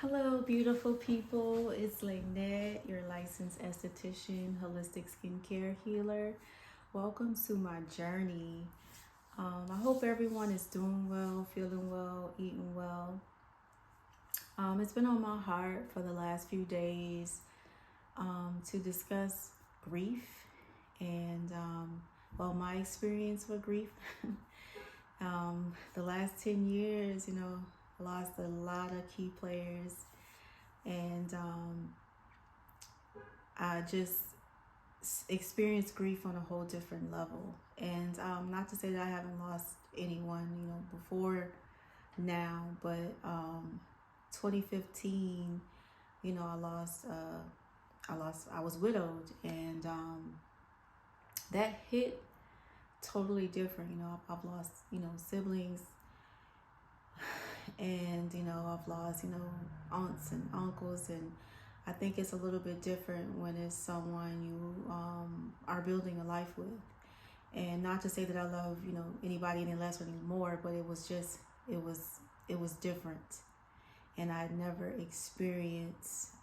Hello, beautiful people. It's Lynette, your licensed esthetician, holistic skincare healer. Welcome to my journey. I hope everyone is doing well, feeling well, eating well. It's been on my heart for the last few days to discuss grief and, my experience with grief. The last 10 years, I lost a lot of key players and I just experienced grief on a whole different level. And not to say that I haven't lost anyone, before now, but 2015, I was widowed, and that hit totally different. I've lost, siblings, and I've lost, aunts and uncles, and I think it's a little bit different when it's someone you are building a life with. And not to say that I love, anybody any less or any more, but it was different. And I'd never experienced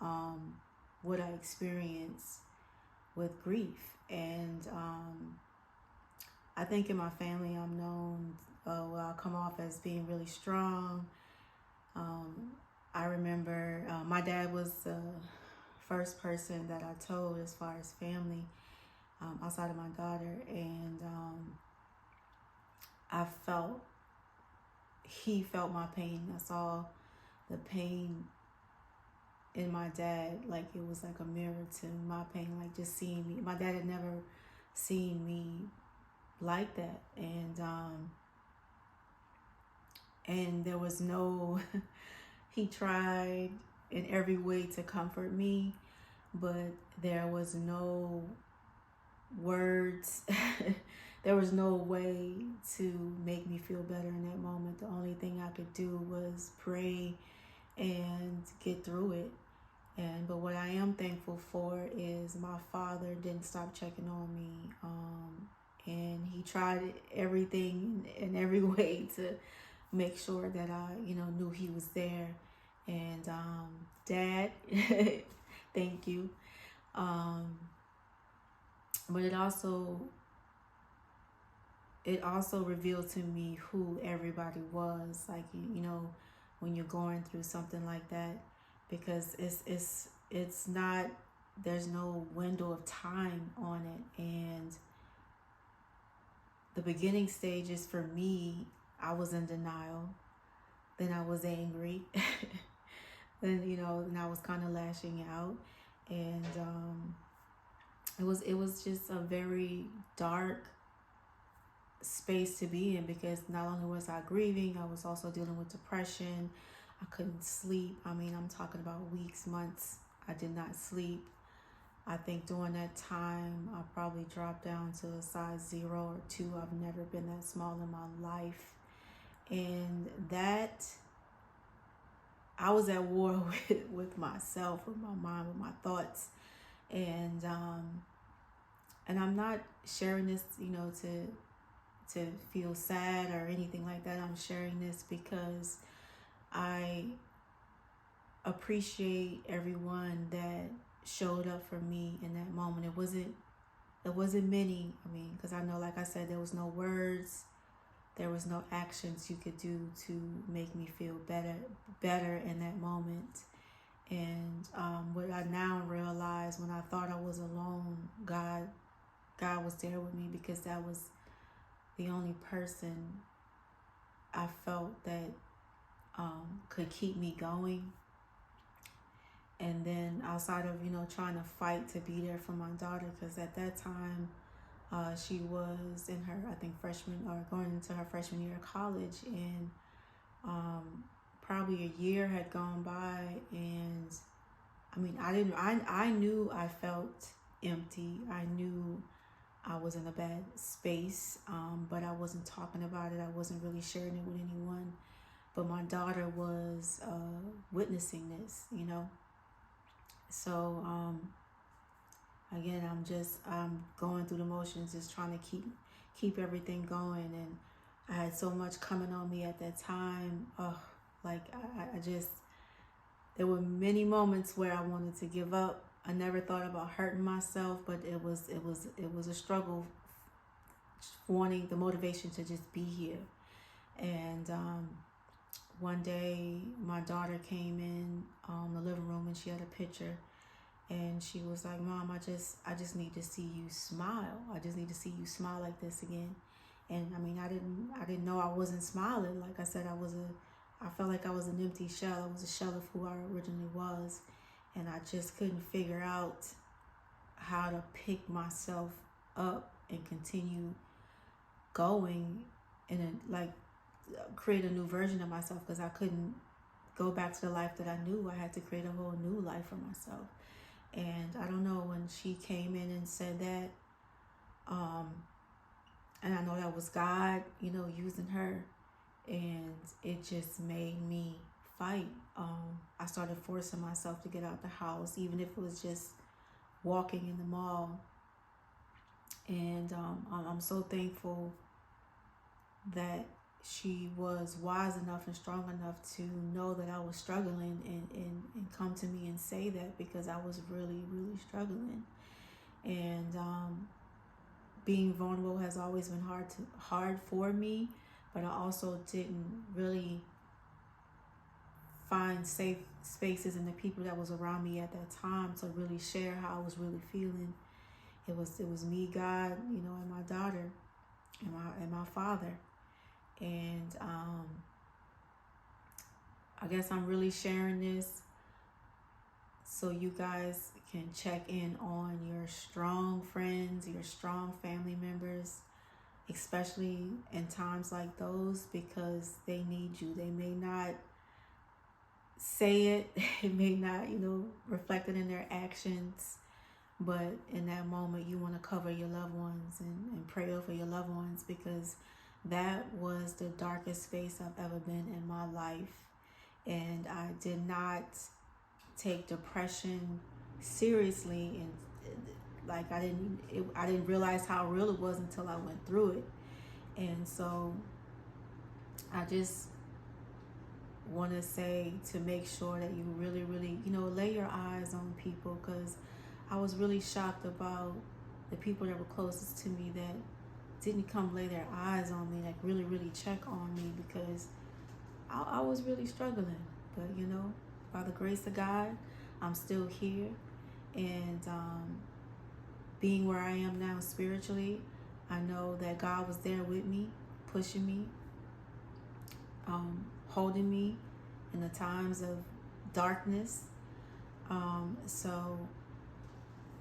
what I experienced with grief. And I think in my family, I'm known, I come off as being really strong. I remember my dad was the first person that I told as far as family, outside of my daughter, and he felt my pain. I saw the pain in my dad, like it was like a mirror to my pain, like just seeing me. My dad had never seen me like that, and there was no he tried in every way to comfort me, but there was no words there was no way to make me feel better in that moment. The only thing I could do was pray and get through it. But what I am thankful for is my father didn't stop checking on me, and he tried everything in every way to make sure that I knew he was there. And Dad, thank you. But it also revealed to me who everybody was, like, when you're going through something like that, because it's not, there's no window of time on it. And the beginning stages for me, I was in denial, then I was angry, then and I was kind of lashing out, and it was just a very dark space to be in, because not only was I grieving, I was also dealing with depression. I couldn't sleep. I mean, I'm talking about weeks, months. I did not sleep. I think during that time, I probably dropped down to a size 0 or 2. I've never been that small in my life. And that, I was at war with myself, with my mind, with my thoughts. And I'm not sharing this, to feel sad or anything like that. I'm sharing this because I appreciate everyone that showed up for me in that moment. It wasn't many. I mean, because I know, like I said, there was no words, there was no actions you could do to make me feel better in that moment. And what I now realize, when I thought I was alone, God was there with me, because that was the only person I felt that could keep me going. And then outside of trying to fight to be there for my daughter, because at that time she was in her, I think, freshman, or going into her freshman year of college, and probably a year had gone by, and I mean, I knew I felt empty. I knew I was in a bad space, but I wasn't talking about it. I wasn't really sharing it with anyone. But my daughter was witnessing this, So again, I'm going through the motions, just trying to keep everything going. And I had so much coming on me at that time. Like I just, there were many moments where I wanted to give up. I never thought about hurting myself, but it was a struggle, wanting the motivation to just be here. And one day my daughter came in the living room, and she had a picture, and she was like, "Mom, I just need to see you smile. I just need to see you smile like this again." And I mean, I didn't know I wasn't smiling. Like I said, I felt like I was an empty shell. I was a shell of who I originally was, and I just couldn't figure out how to pick myself up and continue going and like create a new version of myself, because I couldn't go back to the life that I knew. I had to create a whole new life for myself. And I don't know, when she came in and said that, and I know that was God, using her, and it just made me fight. I started forcing myself to get out the house, even if it was just walking in the mall. And I'm so thankful that she was wise enough and strong enough to know that I was struggling, and come to me and say that, because I was really, really struggling. And being vulnerable has always been hard for me, but I also didn't really find safe spaces in the people that was around me at that time to really share how I was really feeling. It was me, God, and my daughter, and my father. And I guess I'm really sharing this so you guys can check in on your strong friends, your strong family members, especially in times like those, because they need you. They may not say it, it may not, reflect it in their actions, but in that moment you want to cover your loved ones and pray over your loved ones, because that was the darkest space I've ever been in my life. And I did not take depression seriously, and like I didn't realize how real it was until I went through it. And so I just want to say to make sure that you really, really, lay your eyes on people, because I was really shocked about the people that were closest to me that didn't come lay their eyes on me, like really, really check on me, because I was really struggling. But by the grace of God, I'm still here. And being where I am now spiritually, I know that God was there with me, pushing me, holding me in the times of darkness. So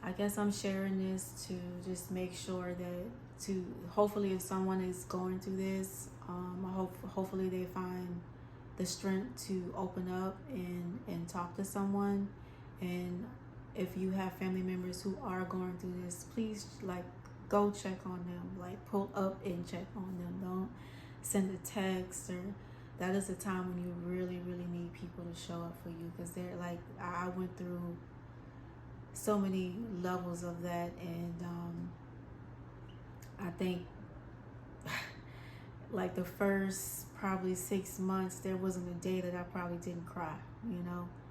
I guess I'm sharing this to just make sure that, to hopefully, if someone is going through this, hopefully they find the strength to open up and talk to someone. And if you have family members who are going through this, please go check on them, pull up and check on them. Don't send a text, or that is a time when you really, really need people to show up for you, because they're I went through so many levels of that. And I think the first probably 6 months, there wasn't a day that I probably didn't cry.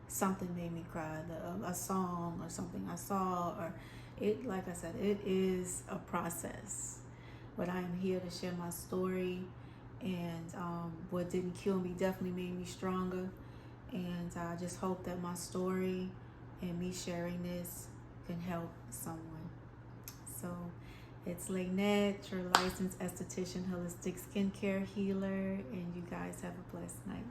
Something made me cry, a song or something I saw, or it, like I said, it is a process. But I am here to share my story, and what didn't kill me definitely made me stronger. And I just hope that my story and me sharing this can help someone. So it's Lynette, your licensed esthetician, holistic skincare healer, and you guys have a blessed night.